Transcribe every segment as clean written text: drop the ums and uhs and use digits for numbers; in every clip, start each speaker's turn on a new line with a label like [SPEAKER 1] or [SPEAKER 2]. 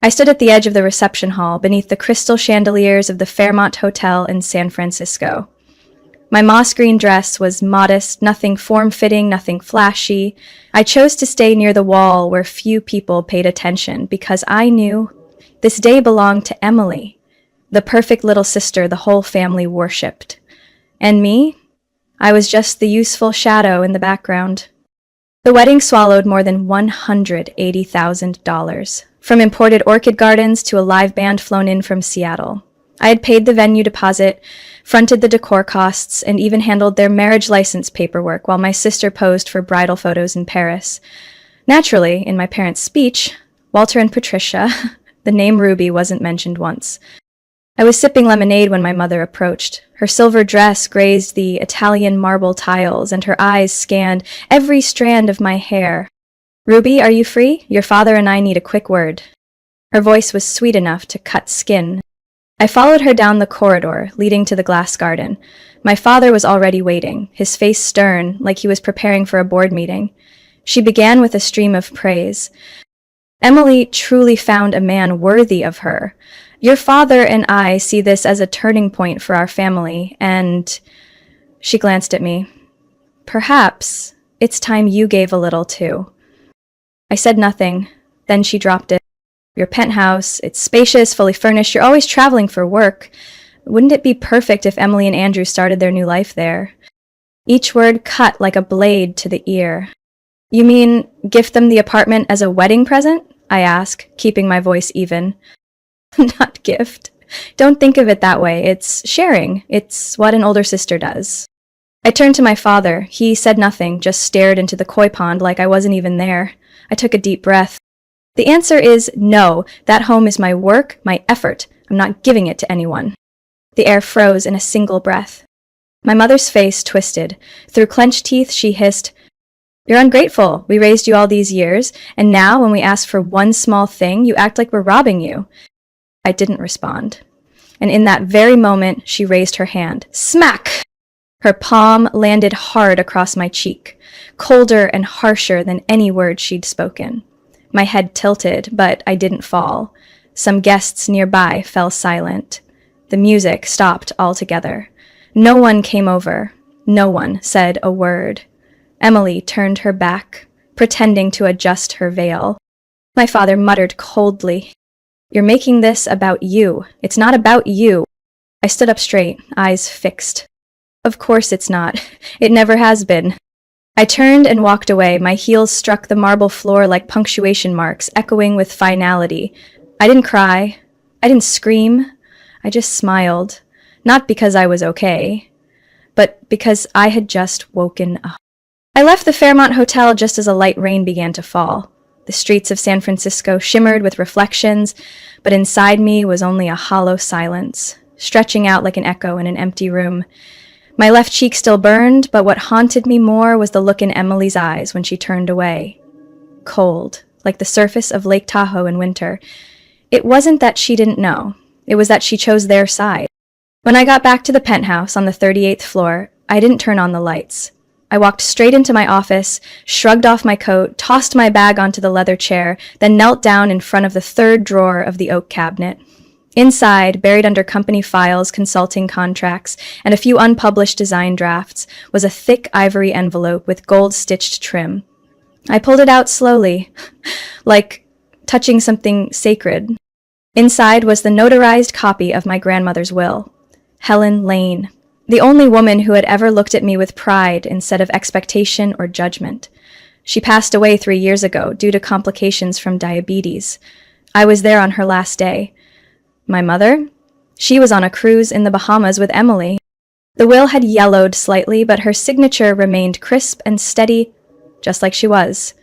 [SPEAKER 1] I stood at the edge of the reception hall beneath the crystal chandeliers of the Fairmont Hotel in San Francisco. My moss green dress was modest, nothing form-fitting, nothing flashy. I chose to stay near the wall where few people paid attention because I knew this day belonged to Emily, the perfect little sister the whole family worshipped. And me? I was just the useful shadow in the background. The wedding swallowed more than $180,000, from imported orchid gardens to a live band flown in from Seattle. I had paid the venue deposit, fronted the decor costs, and even handled their marriage license paperwork while my sister posed for bridal photos in Paris. Naturally, in my parents' speech, Walter and Patricia, the name Ruby wasn't mentioned once. I was sipping lemonade when my mother approached. Her silver dress grazed the Italian marble tiles, and her eyes scanned every strand of my hair. "Ruby, are you free? Your father and I need a quick word." Her voice was sweet enough to cut skin. I followed her down the corridor, leading to the glass garden. My father was already waiting, his face stern, like he was preparing for a board meeting. She began with a stream of praise. "Emily truly found a man worthy of her. Your father and I see this as a turning point for our family, and—" She glanced at me. "Perhaps it's time you gave a little too." I said nothing. Then she dropped it. "Your penthouse, it's spacious, fully furnished, you're always traveling for work. Wouldn't it be perfect if Emily and Andrew started their new life there?" Each word cut like a blade to the ear. "You mean gift them the apartment as a wedding present?" I asked, keeping my voice even. "Not gift. Don't think of it that way. It's sharing. It's what an older sister does." I turned to my father. He said nothing, just stared into the koi pond like I wasn't even there. I took a deep breath. "The answer is no. That home is my work, my effort. I'm not giving it to anyone." The air froze in a single breath. My mother's face twisted. Through clenched teeth, she hissed, "You're ungrateful. We raised you all these years, and now when we ask for one small thing, you act like we're robbing you." I didn't respond. And in that very moment, she raised her hand. Smack! Her palm landed hard across my cheek, colder and harsher than any word she'd spoken. My head tilted, but I didn't fall. Some guests nearby fell silent. The music stopped altogether. No one came over. No one said a word. Emily turned her back, pretending to adjust her veil. My father muttered coldly, "You're making this about you. It's not about you." I stood up straight, eyes fixed. "Of course it's not. It never has been." I turned and walked away. My heels struck the marble floor like punctuation marks, echoing with finality. I didn't cry. I didn't scream. I just smiled. Not because I was okay, but because I had just woken up. I left the Fairmont Hotel just as a light rain began to fall. The streets of San Francisco shimmered with reflections, but inside me was only a hollow silence, stretching out like an echo in an empty room. My left cheek still burned, but what haunted me more was the look in Emily's eyes when she turned away. Cold, like the surface of Lake Tahoe in winter. It wasn't that she didn't know. It was that she chose their side. When I got back to the penthouse on the 38th floor, I didn't turn on the lights. I walked straight into my office, shrugged off my coat, tossed my bag onto the leather chair, then knelt down in front of the third drawer of the oak cabinet. Inside, buried under company files, consulting contracts, and a few unpublished design drafts, was a thick ivory envelope with gold-stitched trim. I pulled it out slowly, like touching something sacred. Inside was the notarized copy of my grandmother's will. Helen Lane, the only woman who had ever looked at me with pride instead of expectation or judgment. She passed away 3 years ago due to complications from diabetes. I was there on her last day. My mother? She was on a cruise in the Bahamas with Emily. The will had yellowed slightly, but her signature remained crisp and steady, just like she was.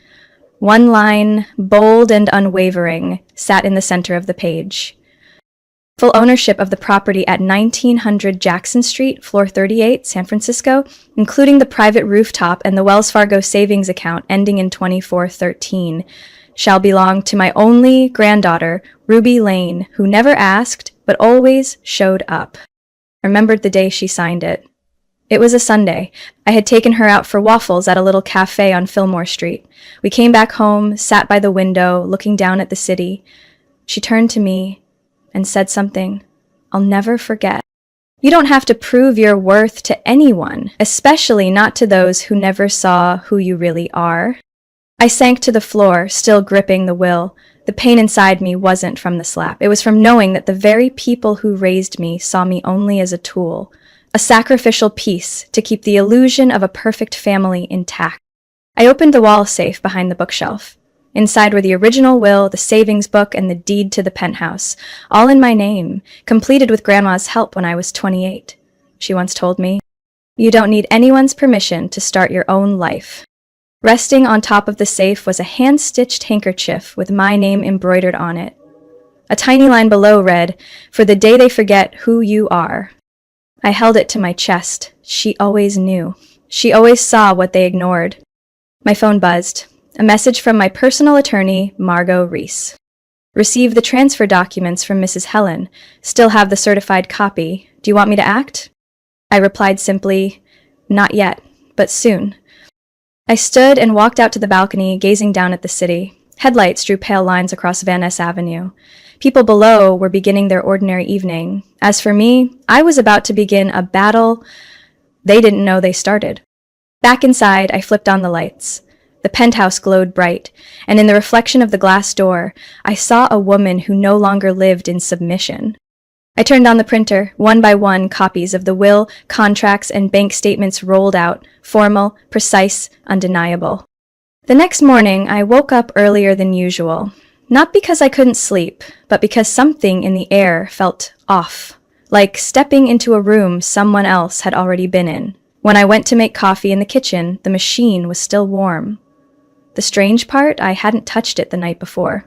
[SPEAKER 1] One line, bold and unwavering, sat in the center of the page. Full ownership of the property at 1900 Jackson Street, floor 38, San Francisco, including the private rooftop and the Wells Fargo savings account ending in 2413, shall belong to my only granddaughter, Ruby Lane, who never asked, but always showed up. I remembered the day she signed it. It was a Sunday. I had taken her out for waffles at a little cafe on Fillmore Street. We came back home, sat by the window, looking down at the city. She turned to me and said something I'll never forget. You don't have to prove your worth to anyone, especially not to those who never saw who you really are. I sank to the floor, still gripping the will. The pain inside me wasn't from the slap. It was from knowing that the very people who raised me saw me only as a tool, a sacrificial piece to keep the illusion of a perfect family intact. I opened the wall safe behind the bookshelf. Inside were the original will, the savings book, and the deed to the penthouse, all in my name, completed with Grandma's help when I was 28. She once told me, "You don't need anyone's permission to start your own life." Resting on top of the safe was a hand-stitched handkerchief with my name embroidered on it. A tiny line below read, "For the day they forget who you are." I held it to my chest. She always knew. She always saw what they ignored. My phone buzzed. A message from my personal attorney, Margot Reese. "Received the transfer documents from Mrs. Helen. Still have the certified copy. Do you want me to act?" I replied simply, "Not yet, but soon." I stood and walked out to the balcony, gazing down at the city. Headlights drew pale lines across Van Ness Avenue. People below were beginning their ordinary evening. As for me, I was about to begin a battle they didn't know they started. Back inside, I flipped on the lights. The penthouse glowed bright, and in the reflection of the glass door, I saw a woman who no longer lived in submission. I turned on the printer. One by one, copies of the will, contracts, and bank statements rolled out, formal, precise, undeniable. The next morning, I woke up earlier than usual. Not because I couldn't sleep, but because something in the air felt off, like stepping into a room someone else had already been in. When I went to make coffee in the kitchen, the machine was still warm. The strange part, I hadn't touched it the night before.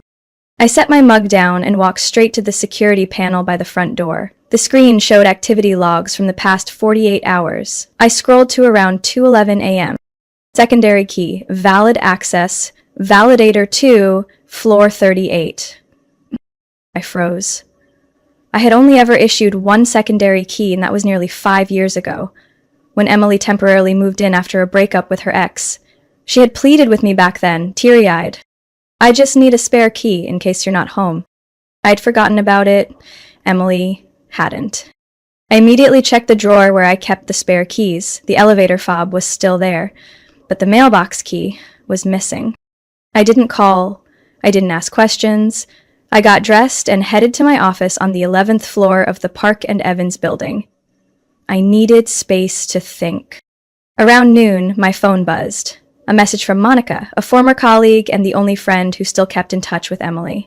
[SPEAKER 1] I set my mug down and walked straight to the security panel by the front door. The screen showed activity logs from the past 48 hours. I scrolled to around 2:11 a.m. Secondary key, valid access, validator 2, floor 38. I froze. I had only ever issued one secondary key, and that was nearly 5 years ago, when Emily temporarily moved in after a breakup with her ex. She had pleaded with me back then, teary-eyed. "I just need a spare key in case you're not home." I'd forgotten about it. Emily hadn't. I immediately checked the drawer where I kept the spare keys. The elevator fob was still there, but the mailbox key was missing. I didn't call. I didn't ask questions. I got dressed and headed to my office on the 11th floor of the Park and Evans building. I needed space to think. Around noon, my phone buzzed. A message from Monica, a former colleague and the only friend who still kept in touch with Emily.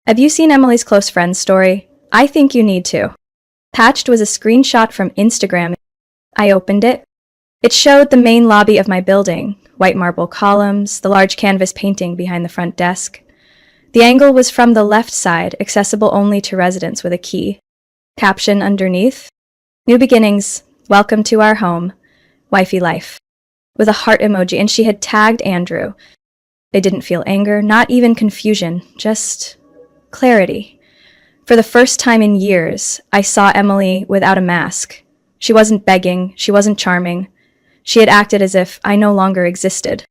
[SPEAKER 1] "Have you seen Emily's close friends story? I think you need to." Attached was a screenshot from Instagram. I opened it. It showed the main lobby of my building, white marble columns, the large canvas painting behind the front desk. The angle was from the left side, accessible only to residents with a key. Caption underneath, "New beginnings, welcome to our home, wifey life," with a heart emoji, and she had tagged Andrew. I didn't feel anger, not even confusion, just clarity. For the first time in years, I saw Emily without a mask. She wasn't begging, she wasn't charming. She had acted as if I no longer existed.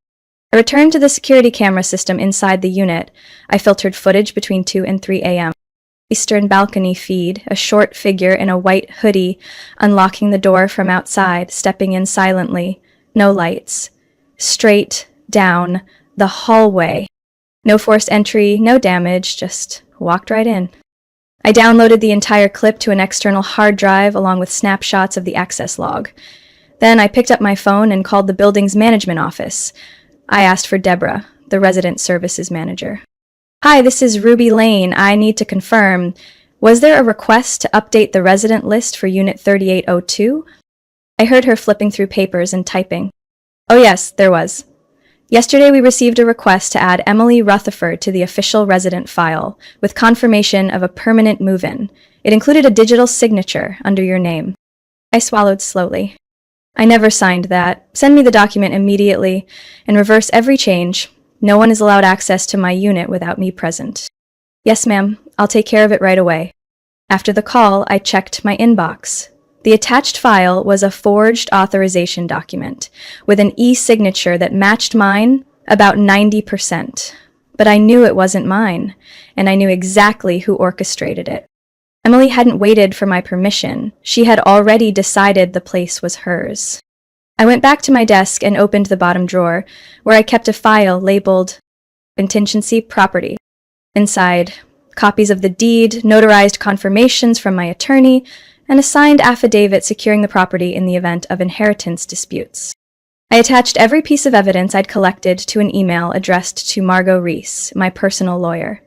[SPEAKER 1] I returned to the security camera system inside the unit. I filtered footage between 2 and 3 a.m. Eastern balcony feed, a short figure in a white hoodie, unlocking the door from outside, stepping in silently. No lights. Straight down the hallway. No forced entry, no damage, just walked right in. I downloaded the entire clip to an external hard drive along with snapshots of the access log. Then I picked up my phone and called the building's management office. I asked for Deborah, the resident services manager. "Hi, this is Ruby Lane. I need to confirm. Was there a request to update the resident list for Unit 3802? I heard her flipping through papers and typing. "Oh yes, there was. Yesterday we received a request to add Emily Rutherford to the official resident file, with confirmation of a permanent move-in. It included a digital signature under your name." I swallowed slowly. "I never signed that. Send me the document immediately and reverse every change. No one is allowed access to my unit without me present." "Yes, ma'am. I'll take care of it right away." After the call, I checked my inbox. The attached file was a forged authorization document with an e-signature that matched mine about 90%. But I knew it wasn't mine, and I knew exactly who orchestrated it. Emily hadn't waited for my permission. She had already decided the place was hers. I went back to my desk and opened the bottom drawer, where I kept a file labeled Contingency Property. Inside, copies of the deed, notarized confirmations from my attorney, and a signed affidavit securing the property in the event of inheritance disputes. I attached every piece of evidence I'd collected to an email addressed to Margot Reese, my personal lawyer.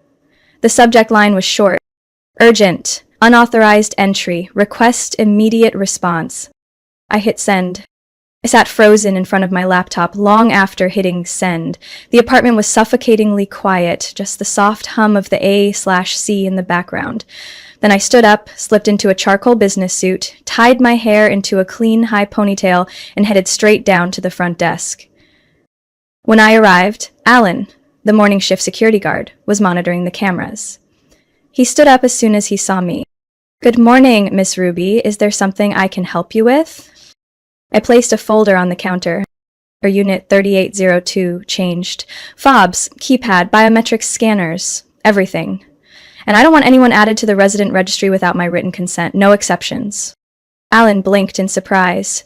[SPEAKER 1] The subject line was short: urgent, unauthorized entry, request immediate response. I hit send. I sat frozen in front of my laptop long after hitting send. The apartment was suffocatingly quiet, just the soft hum of the A/C in the background. Then I stood up, slipped into a charcoal business suit, tied my hair into a clean high ponytail, and headed straight down to the front desk. When I arrived, Alan, the morning shift security guard, was monitoring the cameras. He stood up as soon as he saw me. "Good morning, Miss Ruby. Is there something I can help you with?" I placed a folder on the counter. Or Unit 3802 changed. Fobs, keypad, biometric scanners, everything. And I don't want anyone added to the resident registry without my written consent, no exceptions. Alan blinked in surprise.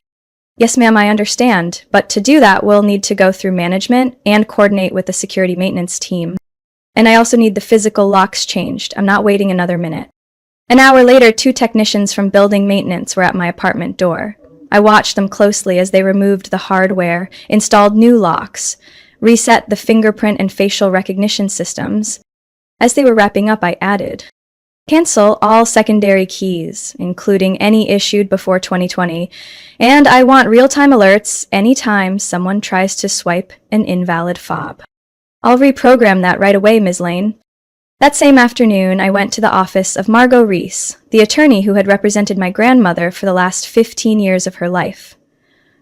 [SPEAKER 1] "Yes, ma'am, I understand, but to do that, we'll need to go through management and coordinate with the security maintenance team. And I also need the physical locks changed. I'm not waiting another minute." An hour later, 2 technicians from building maintenance were at my apartment door. I watched them closely as they removed the hardware, installed new locks, reset the fingerprint and facial recognition systems. As they were wrapping up, I added, "Cancel all secondary keys, including any issued before 2020, and I want real-time alerts anytime someone tries to swipe an invalid fob." "I'll reprogram that right away, Ms. Lane." That same afternoon, I went to the office of Margot Reese, the attorney who had represented my grandmother for the last 15 years of her life.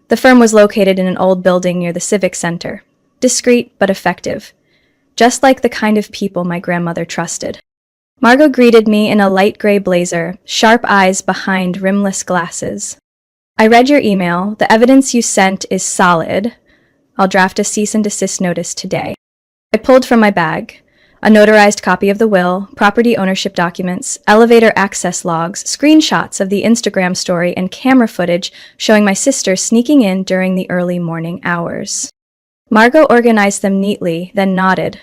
[SPEAKER 1] The firm was located in an old building near the Civic Center, discreet but effective, just like the kind of people my grandmother trusted. Margot greeted me in a light gray blazer, sharp eyes behind rimless glasses. "I read your email. The evidence you sent is solid. I'll draft a cease and desist notice today." I pulled from my bag a notarized copy of the will, property ownership documents, elevator access logs, screenshots of the Instagram story, and camera footage showing my sister sneaking in during the early morning hours. Margot organized them neatly, then nodded.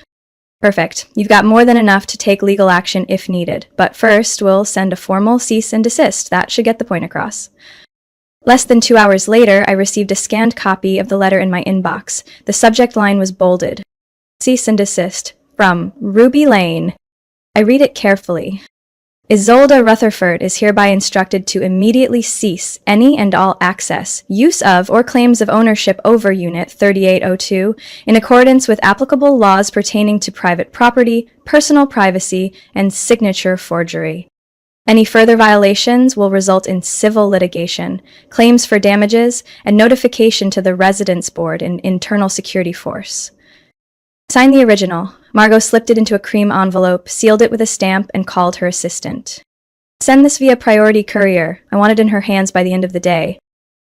[SPEAKER 1] "Perfect. You've got more than enough to take legal action if needed, but first we'll send a formal cease and desist. That should get the point across." Less than 2 hours later, I received a scanned copy of the letter in my inbox. The subject line was bolded. "Cease and desist. From Ruby Lane." I read it carefully. "Isolde Rutherford is hereby instructed to immediately cease any and all access, use of, or claims of ownership over Unit 3802 in accordance with applicable laws pertaining to private property, personal privacy, and signature forgery. Any further violations will result in civil litigation, claims for damages, and notification to the Residence Board and Internal Security Force." Sign the original. Margot slipped it into a cream envelope, sealed it with a stamp, and called her assistant. "Send this via priority courier. I want it in her hands by the end of the day."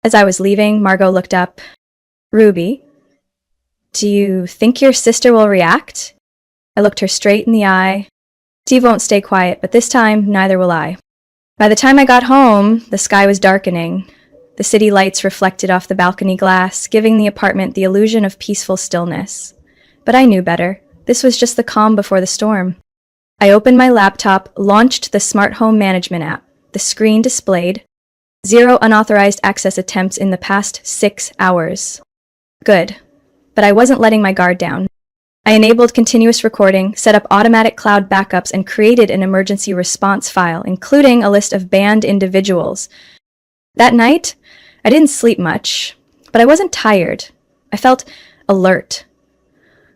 [SPEAKER 1] As I was leaving, Margot looked up. "Ruby, do you think your sister will react?" I looked her straight in the eye. "Steve won't stay quiet, but this time, neither will I." By the time I got home, the sky was darkening. The city lights reflected off the balcony glass, giving the apartment the illusion of peaceful stillness. But I knew better. This was just the calm before the storm. I opened my laptop, launched the Smart Home Management app. The screen displayed 0 unauthorized access attempts in the past 6 hours. Good. But I wasn't letting my guard down. I enabled continuous recording, set up automatic cloud backups, and created an emergency response file, including a list of banned individuals. That night, I didn't sleep much, but I wasn't tired. I felt alert.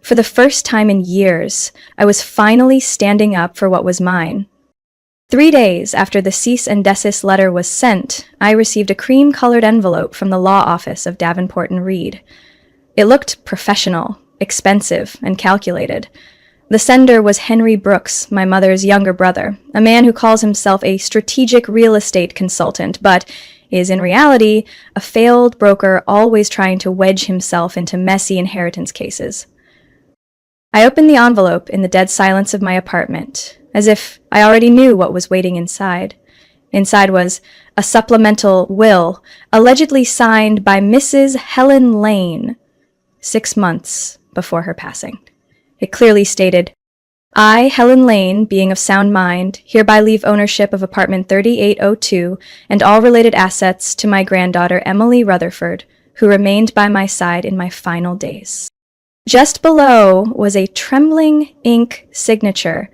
[SPEAKER 1] For the first time in years, I was finally standing up for what was mine. 3 days after the cease and desist letter was sent, I received a cream-colored envelope from the law office of Davenport and Reed. It looked professional, expensive, and calculated. The sender was Henry Brooks, my mother's younger brother, a man who calls himself a strategic real estate consultant, but is in reality a failed broker always trying to wedge himself into messy inheritance cases. I opened the envelope in the dead silence of my apartment, as if I already knew what was waiting inside. Inside was a supplemental will, allegedly signed by Mrs. Helen Lane, 6 months before her passing. It clearly stated, I, Helen Lane, being of sound mind, hereby leave ownership of apartment 3802 and all related assets to my granddaughter Emily Rutherford, who remained by my side in my final days. Just below was a trembling ink signature,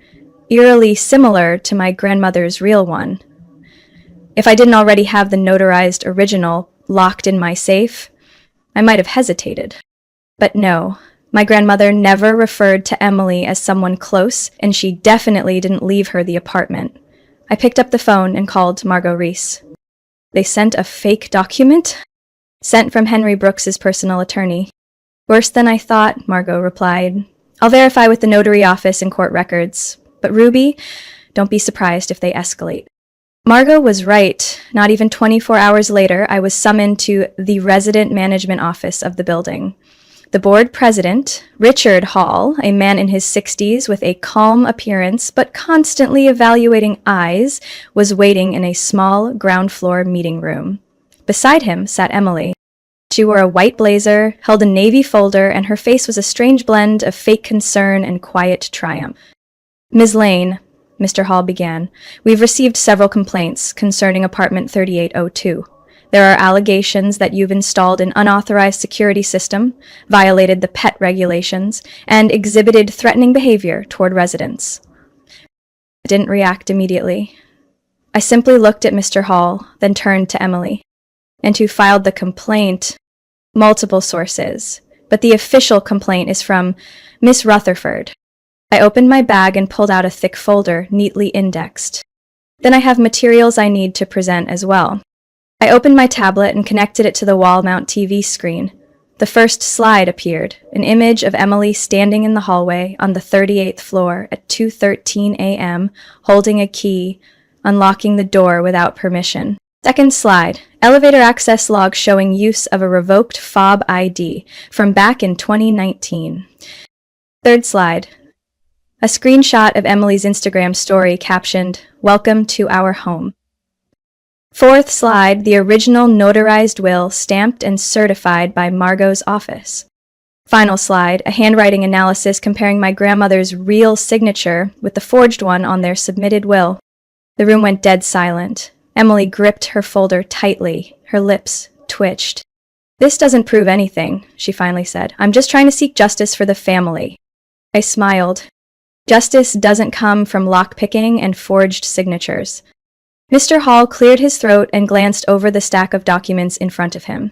[SPEAKER 1] eerily similar to my grandmother's real one. If I didn't already have the notarized original locked in my safe, I might have hesitated. But no, my grandmother never referred to Emily as someone close, and she definitely didn't leave her the apartment. I picked up the phone and called Margot Reese. They sent a fake document? Sent from Henry Brooks's personal attorney. Worse than I thought, Margot replied. I'll verify with the notary office and court records. But Ruby, don't be surprised if they escalate. Margot was right. Not even 24 hours later, I was summoned to the resident management office of the building. The board president, Richard Hall, a man in his 60s with a calm appearance but constantly evaluating eyes, was waiting in a small ground floor meeting room. Beside him sat Emily. She wore a white blazer, held a navy folder, and her face was a strange blend of fake concern and quiet triumph. Ms. Lane, Mr. Hall began, we've received several complaints concerning apartment 3802. There are allegations that you've installed an unauthorized security system, violated the pet regulations, and exhibited threatening behavior toward residents. I didn't react immediately. I simply looked at Mr. Hall, then turned to Emily. And who filed the complaint? Multiple sources, but the official complaint is from Miss Rutherford. I opened my bag and pulled out a thick folder, neatly indexed. Then I have materials I need to present as well. I opened my tablet and connected it to the wall-mount TV screen. The first slide appeared, an image of Emily standing in the hallway on the 38th floor at 2:13 a.m., holding a key, unlocking the door without permission. Second slide, elevator access log showing use of a revoked fob ID from back in 2019. Third slide, a screenshot of Emily's Instagram story captioned, Welcome to our home. Fourth slide, the original notarized will stamped and certified by Margot's office. Final slide, a handwriting analysis comparing my grandmother's real signature with the forged one on their submitted will. The room went dead silent. Emily gripped her folder tightly. Her lips twitched. This doesn't prove anything, she finally said. I'm just trying to seek justice for the family. I smiled. Justice doesn't come from lockpicking and forged signatures. Mr. Hall cleared his throat and glanced over the stack of documents in front of him.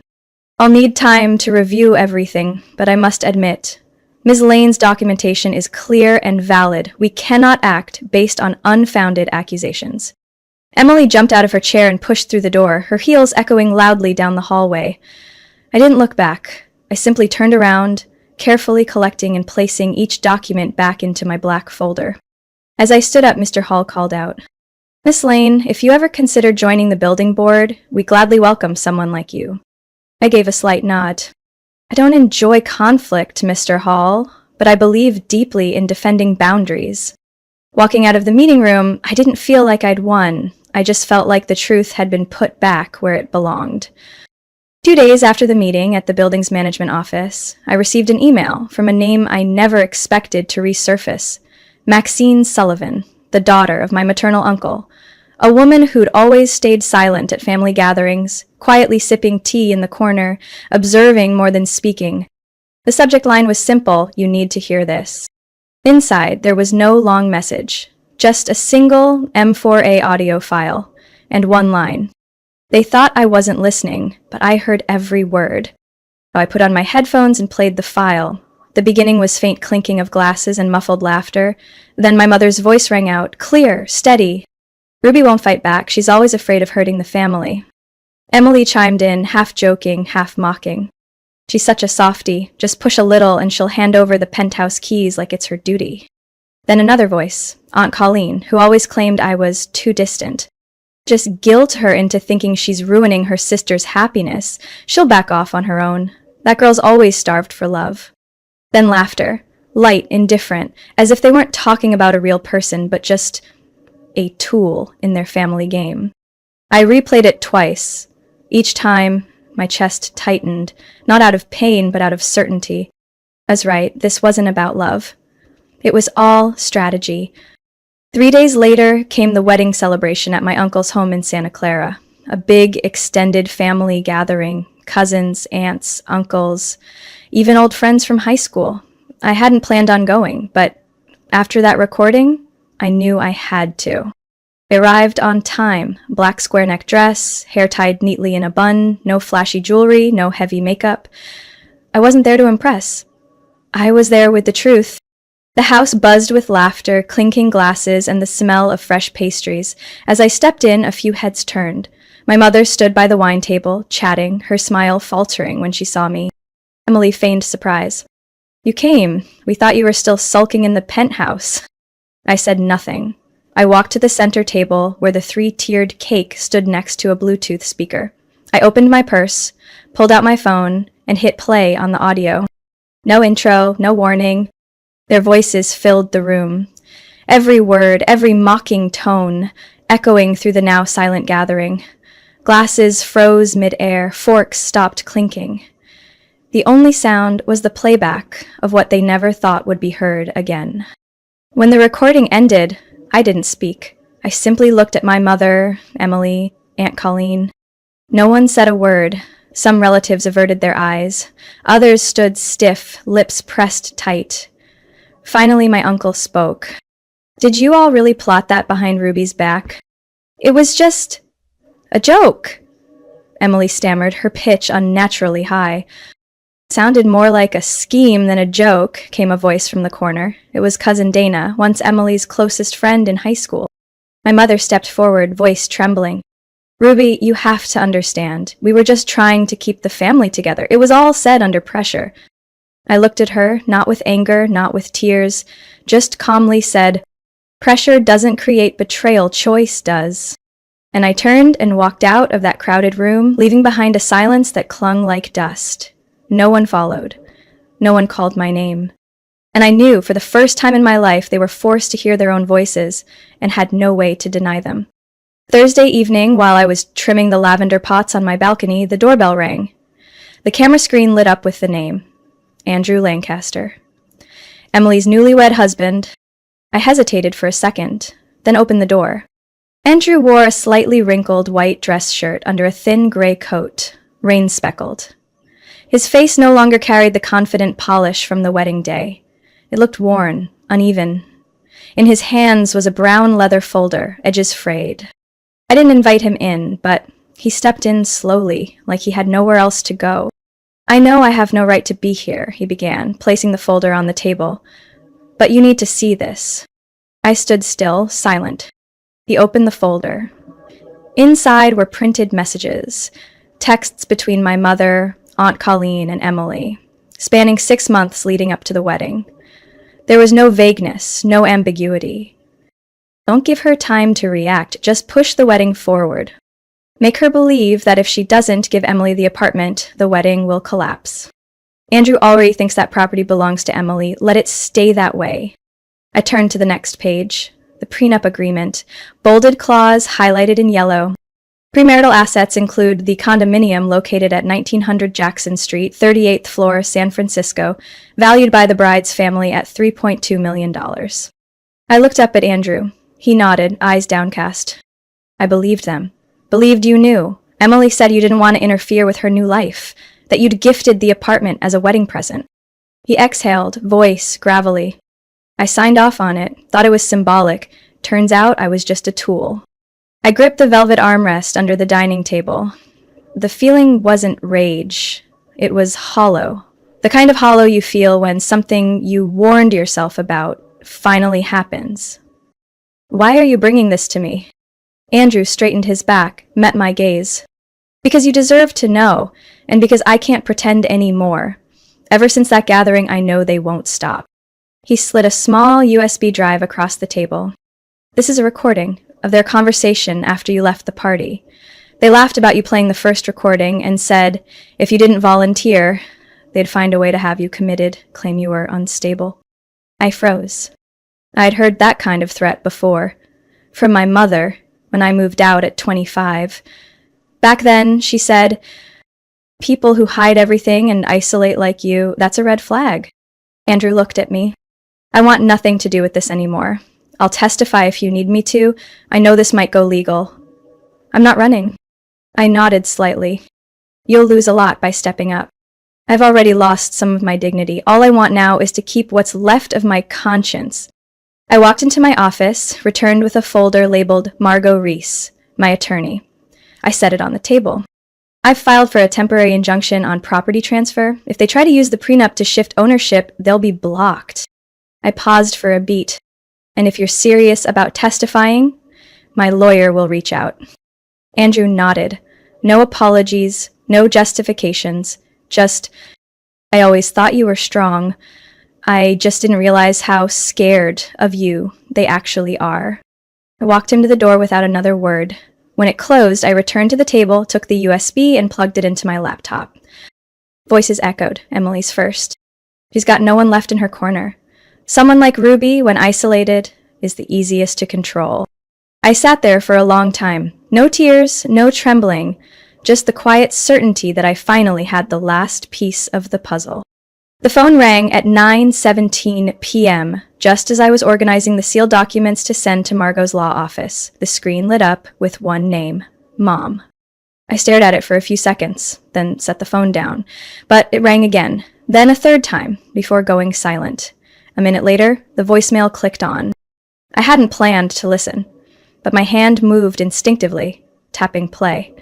[SPEAKER 1] I'll need time to review everything, but I must admit, Ms. Lane's documentation is clear and valid. We cannot act based on unfounded accusations. Emily jumped out of her chair and pushed through the door, her heels echoing loudly down the hallway. I didn't look back. I simply turned around, carefully collecting and placing each document back into my black folder. As I stood up, Mr. Hall called out, Miss Lane, if you ever consider joining the building board, we gladly welcome someone like you. I gave a slight nod. I don't enjoy conflict, Mr. Hall, but I believe deeply in defending boundaries. Walking out of the meeting room, I didn't feel like I'd won. I just felt like the truth had been put back where it belonged. 2 days after the meeting at the building's management office, I received an email from a name I never expected to resurface, Maxine Sullivan, the daughter of my maternal uncle, a woman who'd always stayed silent at family gatherings, quietly sipping tea in the corner, observing more than speaking. The subject line was simple, you need to hear this. Inside, there was no long message, just a single M4A audio file, and one line. They thought I wasn't listening, but I heard every word. So I put on my headphones and played the file. The beginning was faint clinking of glasses and muffled laughter. Then my mother's voice rang out, clear, steady. Ruby won't fight back. She's always afraid of hurting the family. Emily chimed in, half joking, half mocking. She's such a softie. Just push a little and she'll hand over the penthouse keys like it's her duty. Then another voice, Aunt Colleen, who always claimed I was too distant. Just guilt her into thinking she's ruining her sister's happiness. She'll back off on her own. That girl's always starved for love. Then laughter. light, indifferent, as if they weren't talking about a real person, but just a tool in their family game. I replayed it twice. Each time, my chest tightened, not out of pain, but out of certainty. I was right, this wasn't about love. It was all strategy. 3 days later came the wedding celebration at my uncle's home in Santa Clara. A big, extended family gathering, cousins, aunts, uncles, even old friends from high school. I hadn't planned on going, but after that recording, I knew I had to. I arrived on time, black square neck dress, hair tied neatly in a bun, no flashy jewelry, no heavy makeup. I wasn't there to impress. I was there with the truth. The house buzzed with laughter, clinking glasses, and the smell of fresh pastries. As I stepped in, a few heads turned. My mother stood by the wine table, chatting, her smile faltering when she saw me. Emily feigned surprise. "You came. We thought you were still sulking in the penthouse." I said nothing. I walked to the center table where the 3-tiered cake stood next to a Bluetooth speaker. I opened my purse, pulled out my phone, and hit play on the audio. No intro, no warning. Their voices filled the room. Every word, every mocking tone, echoing through the now silent gathering. Glasses froze mid-air, forks stopped clinking. The only sound was the playback of what they never thought would be heard again. When the recording ended, I didn't speak. I simply looked at my mother, Emily, Aunt Colleen. No one said a word. Some relatives averted their eyes. Others stood stiff, lips pressed tight. Finally, my uncle spoke. "Did you all really plot that behind Ruby's back?" "It was just a joke," Emily stammered, her pitch unnaturally high. "Sounded more like a scheme than a joke," came a voice from the corner. It was Cousin Dana, once Emily's closest friend in high school. My mother stepped forward, voice trembling. "Ruby, you have to understand. We were just trying to keep the family together. It was all said under pressure." I looked at her, not with anger, not with tears, just calmly said, "Pressure doesn't create betrayal, choice does." And I turned and walked out of that crowded room, leaving behind a silence that clung like dust. No one followed. No one called my name. And I knew, for the first time in my life, they were forced to hear their own voices and had no way to deny them. Thursday evening, while I was trimming the lavender pots on my balcony, the doorbell rang. The camera screen lit up with the name, Andrew Lancaster. Emily's newlywed husband. I hesitated for a second, then opened the door. Andrew wore a slightly wrinkled white dress shirt under a thin gray coat, rain-speckled. His face no longer carried the confident polish from the wedding day. It looked worn, uneven. In his hands was a brown leather folder, edges frayed. I didn't invite him in, but he stepped in slowly, like he had nowhere else to go. "I know I have no right to be here," he began, placing the folder on the table. "But you need to see this." I stood still, silent. He opened the folder. Inside were printed messages, texts between my mother, Aunt Colleen, and Emily, spanning 6 months leading up to the wedding. There was no vagueness, no ambiguity. Don't give her time to react, just push the wedding forward. Make her believe that if she doesn't give Emily the apartment, the wedding will collapse. Andrew already thinks that property belongs to Emily. Let it stay that way. I turned to the next page, the prenup agreement, bolded clause highlighted in yellow. Premarital assets include the condominium located at 1900 Jackson Street, 38th floor, San Francisco, valued by the bride's family at $3.2 million. I looked up at Andrew. He nodded, eyes downcast. I believed them. Believed you knew. Emily said you didn't want to interfere with her new life, that you'd gifted the apartment as a wedding present. He exhaled, voice gravelly. I signed off on it, thought it was symbolic. Turns out I was just a tool. I gripped the velvet armrest under the dining table. The feeling wasn't rage. It was hollow. The kind of hollow you feel when something you warned yourself about finally happens. "Why are you bringing this to me?" Andrew straightened his back, met my gaze. "Because you deserve to know, and because I can't pretend any more. Ever since that gathering, I know they won't stop." He slid a small USB drive across the table. "This is a recording of their conversation after you left the party. They laughed about you playing the first recording and said if you didn't volunteer, they'd find a way to have you committed, claim you were unstable." I froze. I'd heard that kind of threat before. From my mother, when I moved out at 25. Back then, she said, "People who hide everything and isolate like you, that's a red flag." Andrew looked at me. "I want nothing to do with this anymore. I'll testify if you need me to. I know this might go legal." "I'm not running." I nodded slightly. "You'll lose a lot by stepping up. I've already lost some of my dignity. All I want now is to keep what's left of my conscience." I walked into my office, returned with a folder labeled Margot Reese, my attorney. I set it on the table. "I've filed for a temporary injunction on property transfer. If they try to use the prenup to shift ownership, they'll be blocked." I paused for a beat. "And if you're serious about testifying, my lawyer will reach out." Andrew nodded. No apologies, no justifications, just, "I always thought you were strong. I just didn't realize how scared of you they actually are." I walked him to the door without another word. When it closed, I returned to the table, took the USB, and plugged it into my laptop. Voices echoed, Emily's first. She's got no one left in her corner. Someone like Ruby, when isolated, is the easiest to control. I sat there for a long time. No tears, no trembling, just the quiet certainty that I finally had the last piece of the puzzle. The phone rang at 9:17 p.m., just as I was organizing the sealed documents to send to Margot's law office. The screen lit up with one name, Mom. I stared at it for a few seconds, then set the phone down. But it rang again, then a third time, before going silent. A minute later, the voicemail clicked on. I hadn't planned to listen, but my hand moved instinctively, tapping play.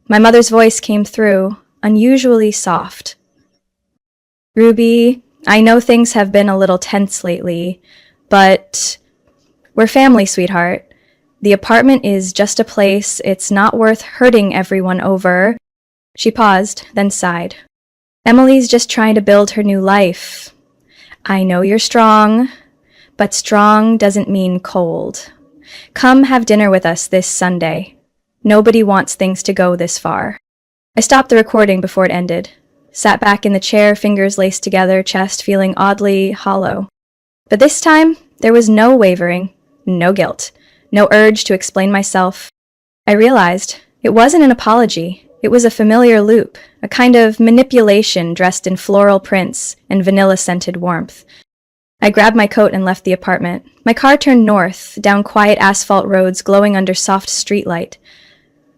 [SPEAKER 1] My mother's voice came through, unusually soft. "Ruby, I know things have been a little tense lately, but we're family, sweetheart. The apartment is just a place. It's not worth hurting everyone over." She paused, then sighed. "Emily's just trying to build her new life. I know you're strong, but strong doesn't mean cold. Come have dinner with us this Sunday. Nobody wants things to go this far." I stopped the recording before it ended. Sat back in the chair, fingers laced together, chest feeling oddly hollow. But this time, there was no wavering, no guilt, no urge to explain myself. I realized it wasn't an apology. It was a familiar loop, a kind of manipulation dressed in floral prints and vanilla-scented warmth. I grabbed my coat and left the apartment. My car turned north, down quiet asphalt roads glowing under soft streetlight.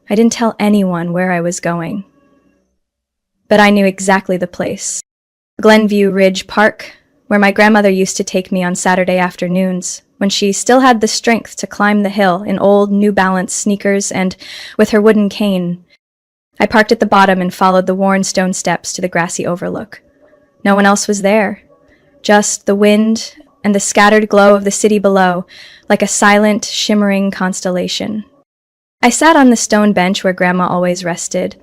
[SPEAKER 1] I didn't tell anyone where I was going. But I knew exactly the place. Glenview Ridge Park, where my grandmother used to take me on Saturday afternoons, when she still had the strength to climb the hill in old New Balance sneakers and with her wooden cane. I parked at the bottom and followed the worn stone steps to the grassy overlook. No one else was there. Just the wind and the scattered glow of the city below, like a silent, shimmering constellation. I sat on the stone bench where Grandma always rested,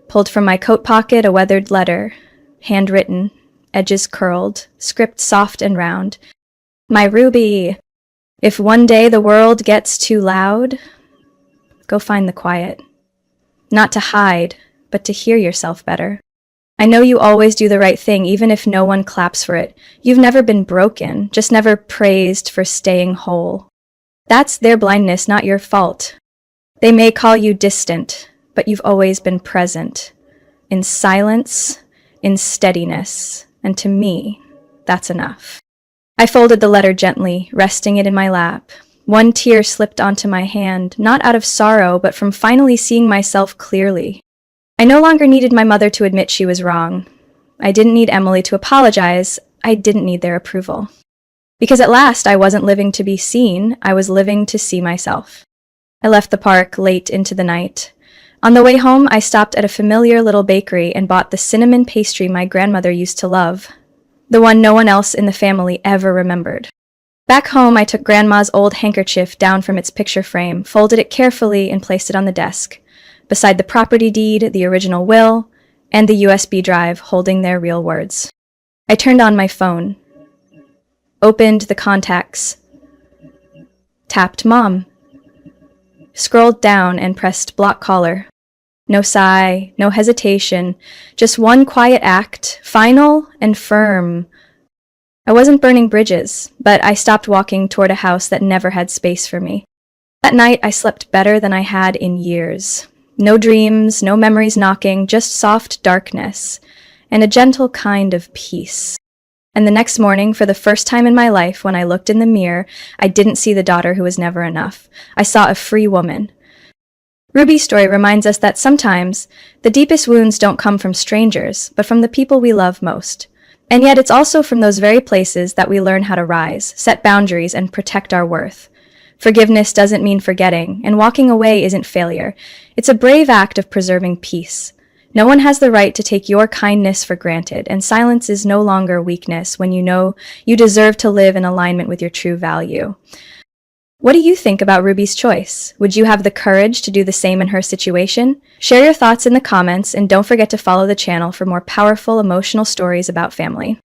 [SPEAKER 1] pulled from my coat pocket a weathered letter, handwritten, edges curled, script soft and round. "My Ruby, if one day the world gets too loud, go find the quiet. Not to hide, but to hear yourself better. I know you always do the right thing, even if no one claps for it. You've never been broken, just never praised for staying whole. That's their blindness, not your fault. They may call you distant, but you've always been present. In silence, in steadiness, and to me, that's enough." I folded the letter gently, resting it in my lap. One tear slipped onto my hand, not out of sorrow, but from finally seeing myself clearly. I no longer needed my mother to admit she was wrong. I didn't need Emily to apologize. I didn't need their approval. Because at last I wasn't living to be seen, I was living to see myself. I left the park late into the night. On the way home, I stopped at a familiar little bakery and bought the cinnamon pastry my grandmother used to love, the one no one else in the family ever remembered. Back home, I took Grandma's old handkerchief down from its picture frame, folded it carefully, and placed it on the desk, beside the property deed, the original will, and the USB drive holding their real words. I turned on my phone, opened the contacts, tapped Mom, scrolled down and pressed block caller. No sigh, no hesitation, just one quiet act, final and firm. I wasn't burning bridges, but I stopped walking toward a house that never had space for me. That night, I slept better than I had in years. No dreams, no memories knocking, just soft darkness, and a gentle kind of peace. And the next morning, for the first time in my life, when I looked in the mirror, I didn't see the daughter who was never enough. I saw a free woman. Ruby's story reminds us that sometimes the deepest wounds don't come from strangers, but from the people we love most. And yet it's also from those very places that we learn how to rise, set boundaries, and protect our worth. Forgiveness doesn't mean forgetting, and walking away isn't failure. It's a brave act of preserving peace. No one has the right to take your kindness for granted, and silence is no longer weakness when you know you deserve to live in alignment with your true value. What do you think about Ruby's choice? Would you have the courage to do the same in her situation? Share your thoughts in the comments, and don't forget to follow the channel for more powerful emotional stories about family.